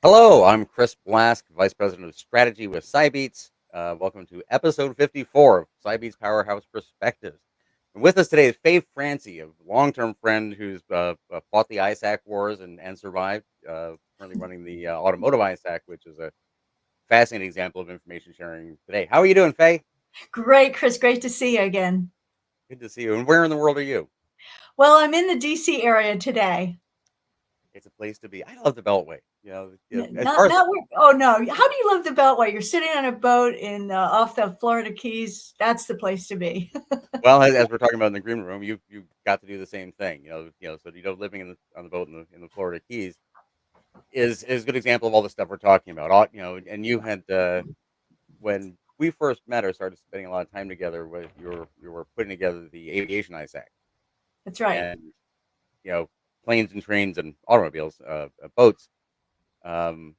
Hello, I'm Chris Blask, Vice President of Strategy with Cybeats. Welcome to episode 54 of Cybeats Powerhouse Perspective. And with us today is Faye Francy, a long-term friend who's fought the ISAC wars and survived. Currently running the automotive ISAC, which is a fascinating example of information sharing today. How are you doing, Faye? Great, Chris. Great to see you again. Good to see you. And where in the world are you? Well, I'm in the DC area today. It's a place to be. I love the Beltway. As Not, far as not. Oh no! How do you love the Beltway? You're sitting on a boat in off the Florida Keys. That's the place to be. well, as we're talking about in the green room, you got to do the same thing. So living on the boat in the Florida Keys is a good example of all the stuff we're talking about. And you had when we first met or started spending a lot of time together, with you were putting together the aviation ISAC, That's right. and you know planes and trains and automobiles, boats. Um,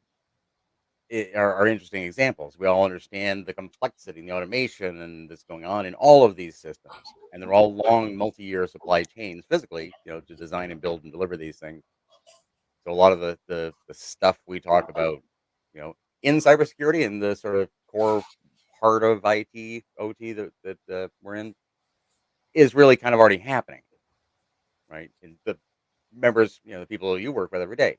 are interesting examples. We all understand the complexity and the automation and that's going on in all of these systems, and they're all long, multi-year supply chains physically, to design and build and deliver these things. So a lot of the stuff we talk about, in cybersecurity and the sort of core part of IT, OT that we're in, is really kind of already happening, right? And the members, the people you work with every day,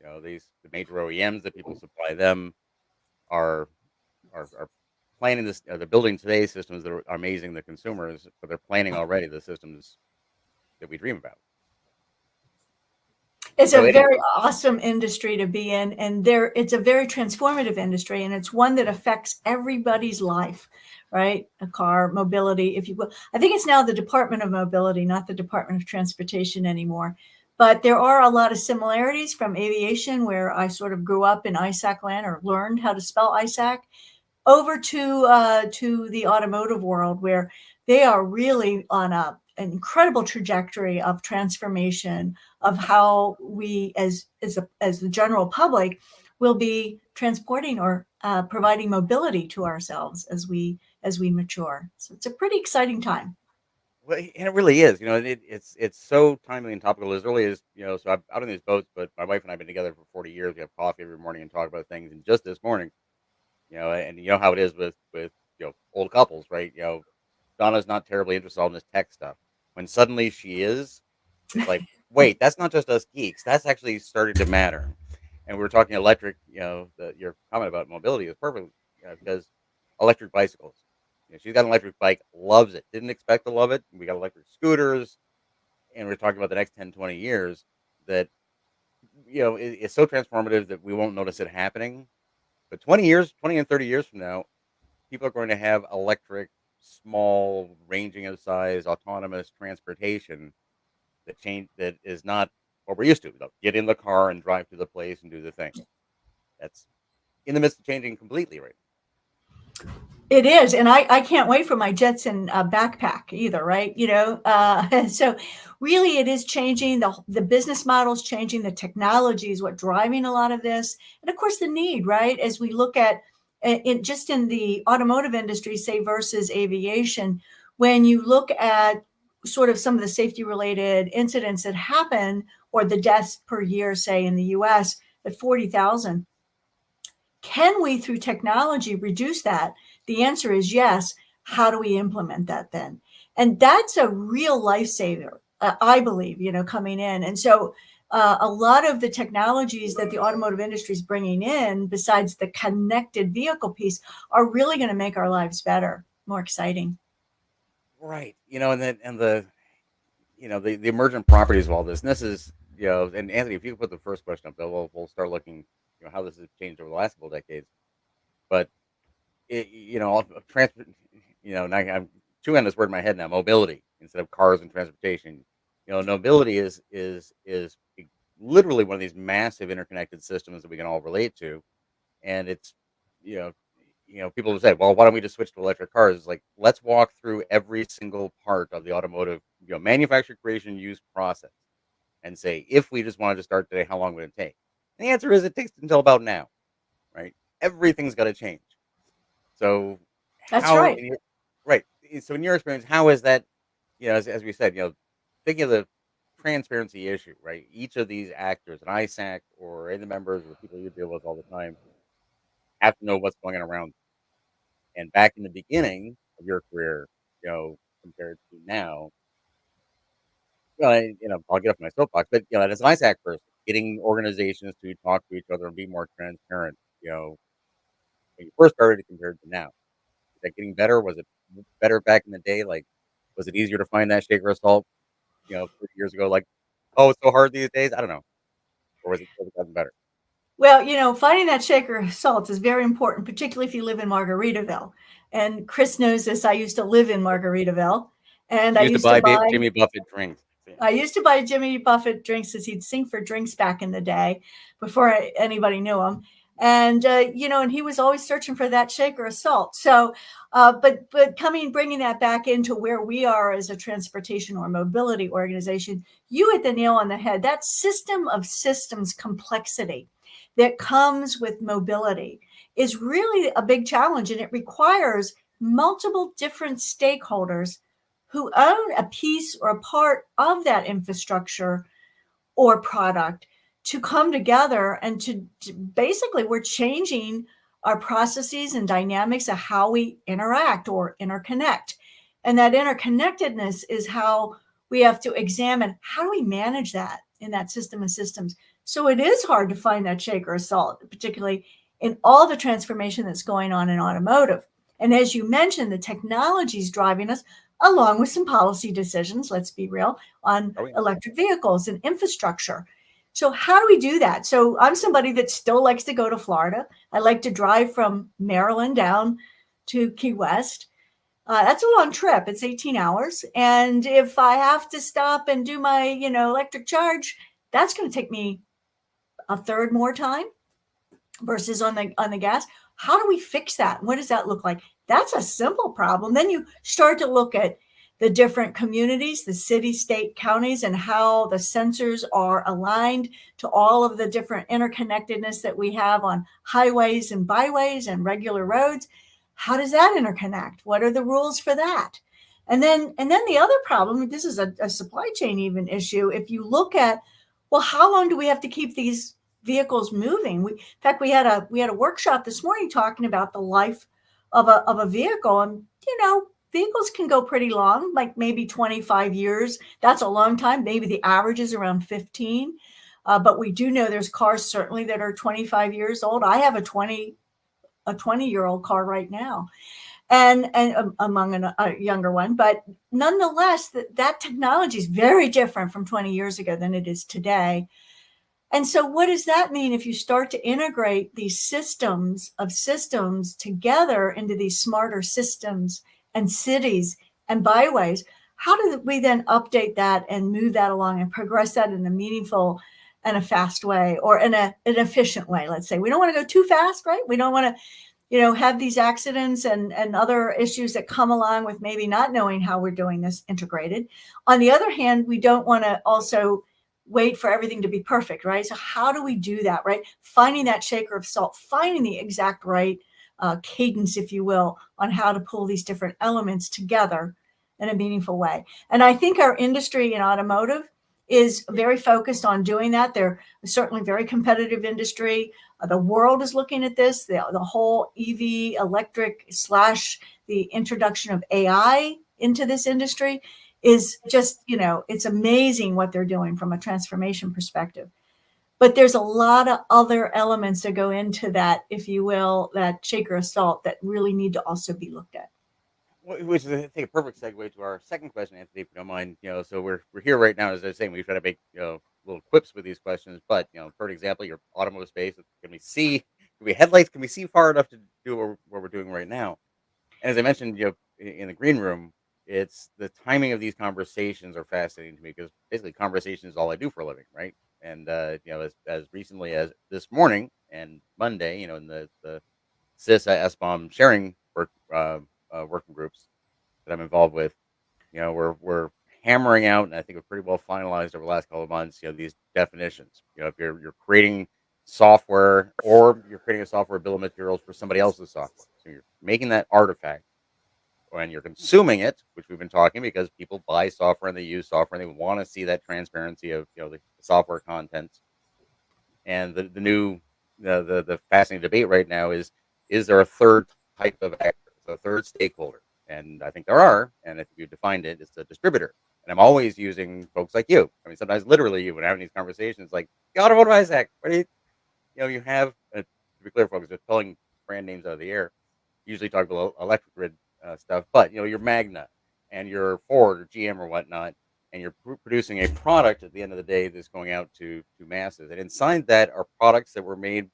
the major OEMs that people supply them are are planning this. They're building today's systems that are amazing the consumers, but they're planning already the systems that we dream about. It's a So anyway, very awesome industry to be in, and it's a very transformative industry, and it's one that affects everybody's life, right? A car, mobility, if you will. I think it's now the Department of Mobility, not the Department of Transportation anymore. But there are a lot of similarities from aviation, where I sort of grew up in ISAC land or learned how to spell ISAC, over to the automotive world, where they are really on an incredible trajectory of transformation of how we as the general public will be transporting or providing mobility to ourselves as we mature. So it's a pretty exciting time. well, and it really is. It's so timely and topical as early as So I'm out on these boats, but my wife and I've been together for 40 years. We have coffee every morning and talk about things. And just this morning, and you know how it is with old couples, right? Donna's not terribly interested in this tech stuff. When suddenly she is, it's like, wait, that's not just us geeks. That's actually started to matter. And we were talking electric. Your comment about mobility is perfect, because electric bicycles. She's got an electric bike, loves it. Didn't expect to love it. We got electric scooters, and we're talking about the next 10, 20 years that it's so transformative that we won't notice it happening. But 20 years, 20 and 30 years from now, people are going to have electric, small, ranging of size, autonomous transportation that is not what we're used to. They'll get in the car and drive to the place and do the thing. That's in the midst of changing completely right It is, and I can't wait for my Jetson backpack either, right? So really, it is changing. The business models changing, the technology is what driving a lot of this, and of course the need, right? As we look at just in the automotive industry, say versus aviation, when you look at sort of some of the safety related incidents that happen, or the deaths per year, say in the U.S. at 40,000. Can we, through technology, reduce that? The answer is yes. How do we implement that then? And that's a real lifesaver, I believe, coming in. And so a lot of the technologies that the automotive industry is bringing in, besides the connected vehicle piece, are really going to make our lives better, more exciting. right. The emergent properties of all this. And this is and Anthony, if you could put the first question up, though, we'll start looking how this has changed over the last couple of decades. But transport. Now I'm chewing on this word in my head now. Mobility instead of cars and transportation. Mobility is literally one of these massive interconnected systems that we can all relate to, and it's you know people have said, well, why don't we just switch to electric cars? It's like, let's walk through every single part of the automotive manufacture, creation, use process, and say, if we just wanted to start today, how long would it take? And the answer is it takes until about now, right? Everything's got to change. So That's how right. in your right? So in your experience, how is that? As we said, thinking of the transparency issue, right? Each of these actors, an ISAC or any of the members or the people you deal with all the time, have to know what's going on around. And back in the beginning of your career, compared to now, I'll get off my soapbox, but as an ISAC person, getting organizations to talk to each other and be more transparent, when you first started compared to now, is that getting better? Was it better back in the day? Like, was it easier to find that shaker of salt, 30 years ago? Like, oh, it's so hard these days. I don't know, or was it gotten better? Well, finding that shaker of salt is very important, particularly if you live in Margaritaville. And Chris knows this. I used to live in Margaritaville, and I You used to used to buy buy Jimmy Buffett drinks. Yeah. I used to buy Jimmy Buffett drinks as he'd sing for drinks back in the day before anybody knew him. And, and he was always searching for that shaker of salt. So, but bringing that back into where we are as a transportation or mobility organization, you hit the nail on the head. That system of systems complexity that comes with mobility is really a big challenge, and it requires multiple different stakeholders who own a piece or a part of that infrastructure or product to come together and to basically we're changing our processes and dynamics of how we interact or interconnect. And that interconnectedness is how we have to examine how do we manage that in that system of systems. So it is hard to find that shaker of salt, particularly in all the transformation that's going on in automotive. And as you mentioned, the technology is driving us along with some policy decisions, let's be real, on Are we? electric vehicles and infrastructure. So, how do we do that? So, I'm somebody that still likes to go to Florida. I like to drive from Maryland down to Key West. That's a long trip. It's 18 hours. And if I have to stop and do my, electric charge, that's going to take me a third more time versus on the gas. How do we fix that? What does that look like? That's a simple problem. Then you start to look at the different communities, the city, state, counties, and how the sensors are aligned to all of the different interconnectedness that we have on highways and byways and regular roads. How does that interconnect? What are the rules for that? And then the other problem, this is a supply chain even issue. If you look at, well, how long do we have to keep these vehicles moving? In fact, we had a workshop this morning talking about the life of a vehicle, and vehicles can go pretty long, like maybe 25 years. That's a long time. Maybe the average is around 15. But we do know there's cars certainly that are 25 years old. I have a 20-year-old car right now, and among a younger one. But nonetheless, that technology is very different from 20 years ago than it is today. And so, what does that mean if you start to integrate these systems of systems together into these smarter systems and cities and byways? How do we then update that and move that along and progress that in a meaningful and a fast way, or in an efficient way? Let's say we don't want to go too fast, right? We don't want to have these accidents and other issues that come along with maybe not knowing how we're doing this integrated. On the other hand, we don't want to also wait for everything to be perfect, right? So how do we do that, right? Finding that shaker of salt, finding the exact right cadence, if you will, on how to pull these different elements together in a meaningful way. And I think our industry in automotive is very focused on doing that. They're certainly very competitive industry. The world is looking at this. The whole EV electric slash the introduction of AI into this industry is just, it's amazing what they're doing from a transformation perspective. But there's a lot of other elements that go into that, if you will, that shaker of salt that really need to also be looked at. Which is, I think, a perfect segue to our second question, Anthony, if you don't mind. So we're here right now, as I was saying, we try to make little quips with these questions. But for an example, your automotive space, can we see? Can we headlights? Can we see far enough to do what we're doing right now? And as I mentioned, in the green room, it's the timing of these conversations are fascinating to me because basically conversation is all I do for a living, right? And as recently as this morning and Monday, in the CIS SBOM sharing working groups that I'm involved with, we're hammering out, and I think we're pretty well finalized over the last couple of months. These definitions. If you're creating software or you're creating a software bill of materials for somebody else's software, so you're making that artifact. when you're consuming it, which we've been talking, because people buy software and they use software and they want to see that transparency of the software content. And the new the fascinating debate right now is there a third type of actor, so a third stakeholder? And I think there are. And if you defined it, it's a distributor. And I'm always using folks like you. I mean, sometimes literally you when having these conversations, like the Automotive Isaac. What do you have? To be clear, folks, just pulling brand names out of the air. Usually talk about electric grid stuff, but your Magna and your Ford or GM or whatnot, and you're producing a product at the end of the day that's going out to masses. And inside that are products that were made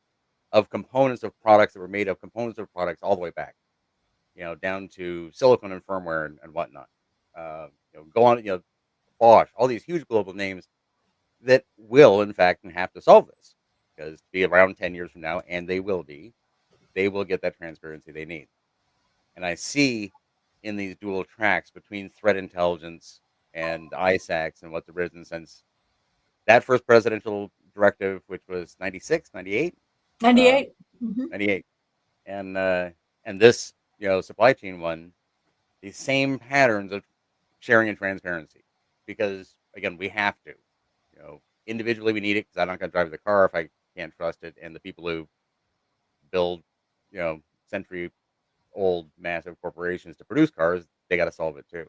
of components of products that were made of components of products all the way back, down to silicon and firmware and whatnot. Go on, Bosch, all these huge global names that will, in fact, have to solve this because to be around 10 years from now, and they will get that transparency they need. And I see in these dual tracks between threat intelligence and ISACs and what's arisen since that first presidential directive, which was 96, 98, 98. Mhm. 98, and this supply chain one, the same patterns of sharing and transparency, because again we have to, individually we need it because I'm not going to drive the car if I can't trust it, and the people who build century old massive corporations to produce cars, they got to solve it too.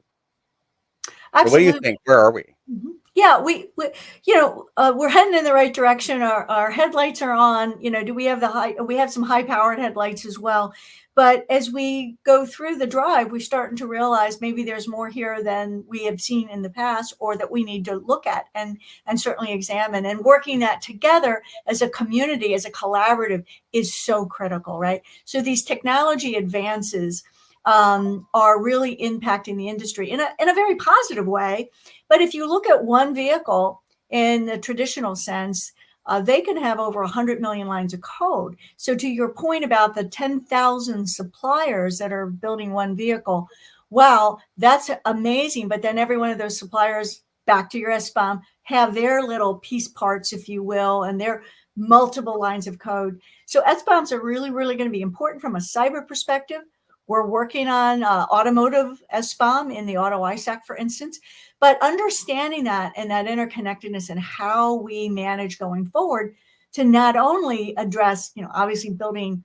So what do you Absolutely. think? Where are we? Mhm. Yeah, we're heading in the right direction. Our headlights are on. Do we have we have some high powered headlights as well. But as we go through the drive, we're starting to realize maybe there's more here than we have seen in the past, or that we need to look at and certainly examine. And working that together as a community, as a collaborative, is so critical, right? So these technology advances are really impacting the industry in a very positive way. But if you look at one vehicle in the traditional sense, they can have over 100 million lines of code. So, to your point about the 10,000 suppliers that are building one vehicle, wow, that's amazing. But then every one of those suppliers, back to your SBOM, have their little piece parts, if you will, and their multiple lines of code. So, SBOMs are really, really going to be important from a cyber perspective. We're working on automotive SBOM in the auto ISAC, for instance. But understanding that and that interconnectedness and how we manage going forward to not only address, obviously building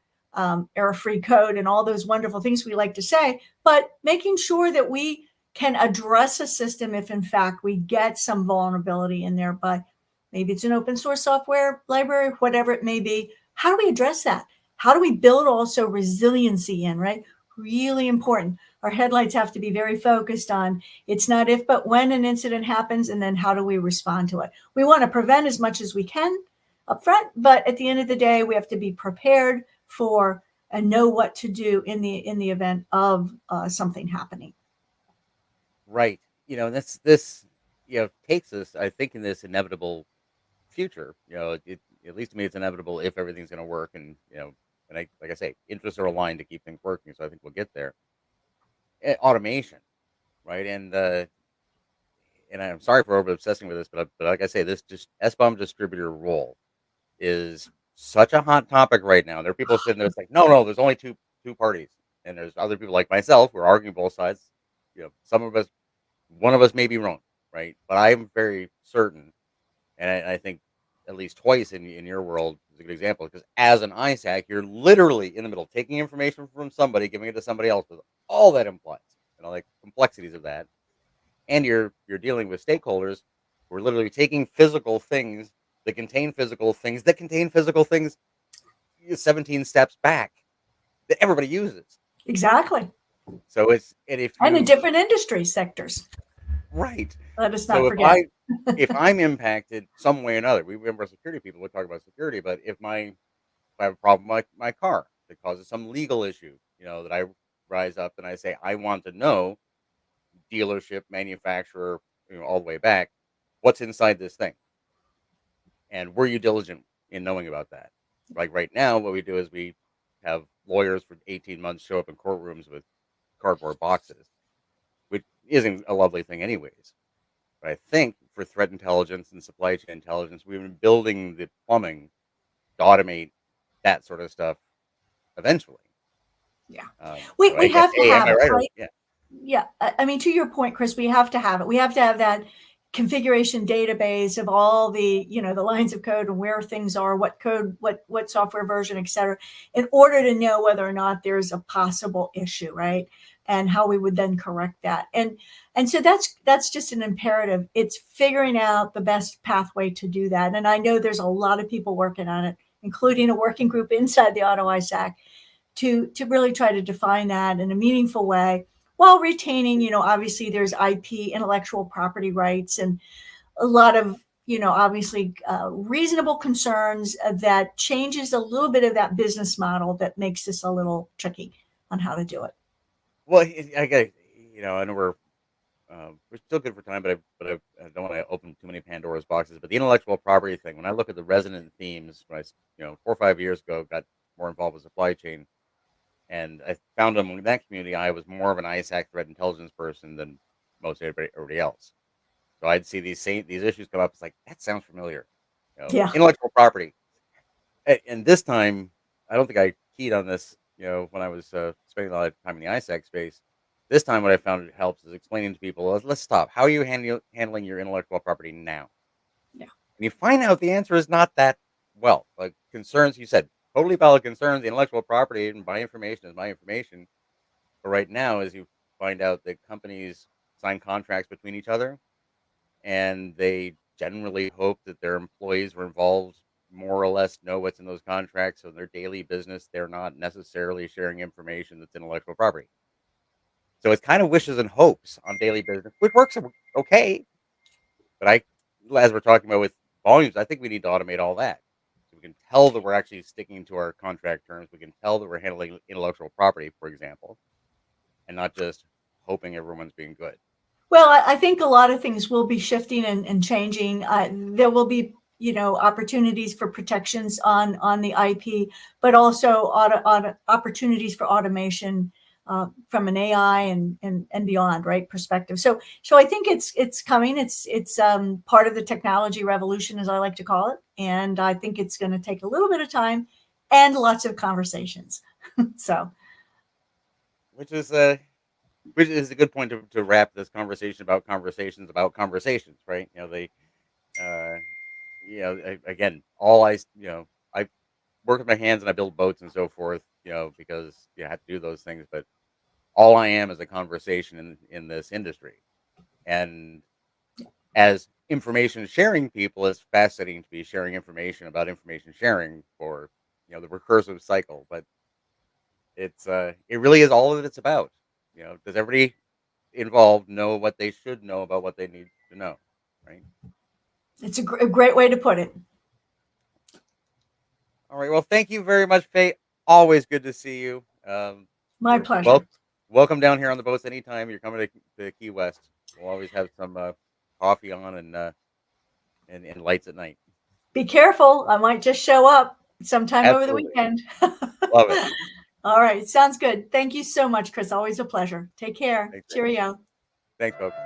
error-free code and all those wonderful things we like to say, but making sure that we can address a system if in fact we get some vulnerability in there. But maybe it's an open source software library, whatever it may be. How do we address that? How do we build also resiliency in, right? Really important. Our headlights have to be very focused on it's not if, but when an incident happens, and then how do we respond to it? We want to prevent as much as we can up front, but at the end of the day, we have to be prepared for and know what to do in the event of something happening. Right. This takes us, I think, in this inevitable future. At least to me, it's inevitable if everything's going to work, and and like I say, interests are aligned to keep things working. So I think we'll get there. Automation, right? And I'm sorry for over obsessing with this, but like I say, this just SBOM distributor role is such a hot topic right now. There are people sitting there it's like, no, there's only two parties, and there's other people like myself who are arguing both sides. Some of us, one of us may be wrong, right? But I'm very certain, and I think at least twice in your world is a good example because as an ISAC, you're literally in the middle taking information from somebody, giving it to somebody else with all that implies, and all the complexities of that, and you're dealing with stakeholders who are literally taking physical things that contain physical things that contain physical things 17 steps back that everybody uses. Exactly. So it's and if And in you different industry sectors. right. Let us So not if forget. I'm impacted some way or another, we remember security people would talk about security, but if I have a problem with my car that causes some legal issue, that I rise up and I say I want to know dealership, manufacturer, all the way back, what's inside this thing. And were you diligent in knowing about that? Like right now, what we do is we have lawyers for 18 months show up in courtrooms with cardboard boxes, which isn't a lovely thing, anyways. But I think for threat intelligence and supply chain intelligence, we've been building the plumbing to automate that sort of stuff eventually. Yeah. So We I guess, have to hey, am have I it, right? Or right? yeah, Yeah, I mean, to your point, Chris, we have to have it. We have to have that configuration database of all the, the lines of code and where things are, what code, what software version, et cetera, in order to know whether or not there's a possible issue, right? And how we would then correct that. And so that's just an imperative. It's figuring out the best pathway to do that. And I know there's a lot of people working on it, including a working group inside the Auto ISAC to really try to define that in a meaningful way while retaining, obviously there's IP, intellectual property rights, and a lot of, obviously reasonable concerns that changes a little bit of that business model that makes this a little tricky on how to do it. Well, I got, I know we're still good for time, I don't want to open too many Pandora's boxes. But the intellectual property thing, when I look at the resonant themes, when 4 or 5 years ago got more involved with supply chain, and I found in that community, I was more of an ISAC threat intelligence person than most everybody else. So I'd see these issues come up. It's like that sounds familiar, Yeah. intellectual property. And this time, I don't think I keyed on this, when I was spending a lot of time in the ISAC space. This time, what I found it helps is explaining to people, let's stop. How are you handling your intellectual property now? Yeah. And you find out the answer is not that well. Like concerns, you said, totally valid concerns. The intellectual property and my information is my information. But right now, as you find out that companies sign contracts between each other, and they generally hope that their employees were involved more or less know what's in those contracts. So in their daily business, they're not necessarily sharing information that's intellectual property. So it's kind of wishes and hopes on daily business, which works okay. But as we're talking about with volumes, I think we need to automate all that. So we can tell that we're actually sticking to our contract terms. We can tell that we're handling intellectual property, for example, and not just hoping everyone's being good. Well, I think a lot of things will be shifting and changing. There will be, opportunities for protections on the IP, but also opportunities for automation from an AI and beyond, right, perspective. So I think it's coming. It's part of the technology revolution, as I like to call it, and I think it's going to take a little bit of time and lots of conversations. So Which is which is a good point to wrap this conversation about conversations, right? Uh, again, I work with my hands and I build boats and so forth, because you have to do those things. But all I am is a conversation in this industry, and as information sharing people, it's fascinating to be sharing information about information sharing for the recursive cycle. But it really is all that it's about. Does everybody involved know what they should know about what they need to know, right? it's a great way to put it. All right. Well, thank you very much, Faye. Always good to see you. My You're pleasure. welcome down here on the boats anytime you're coming to Key West. We'll always have some coffee on and lights at night. Be careful. I might just show up sometime over the Absolutely. weekend. Love it. All right. Sounds good. Thank you so much, Chris. Always a pleasure. Take care. Thanks, Faye. Cheerio. Thanks, folks.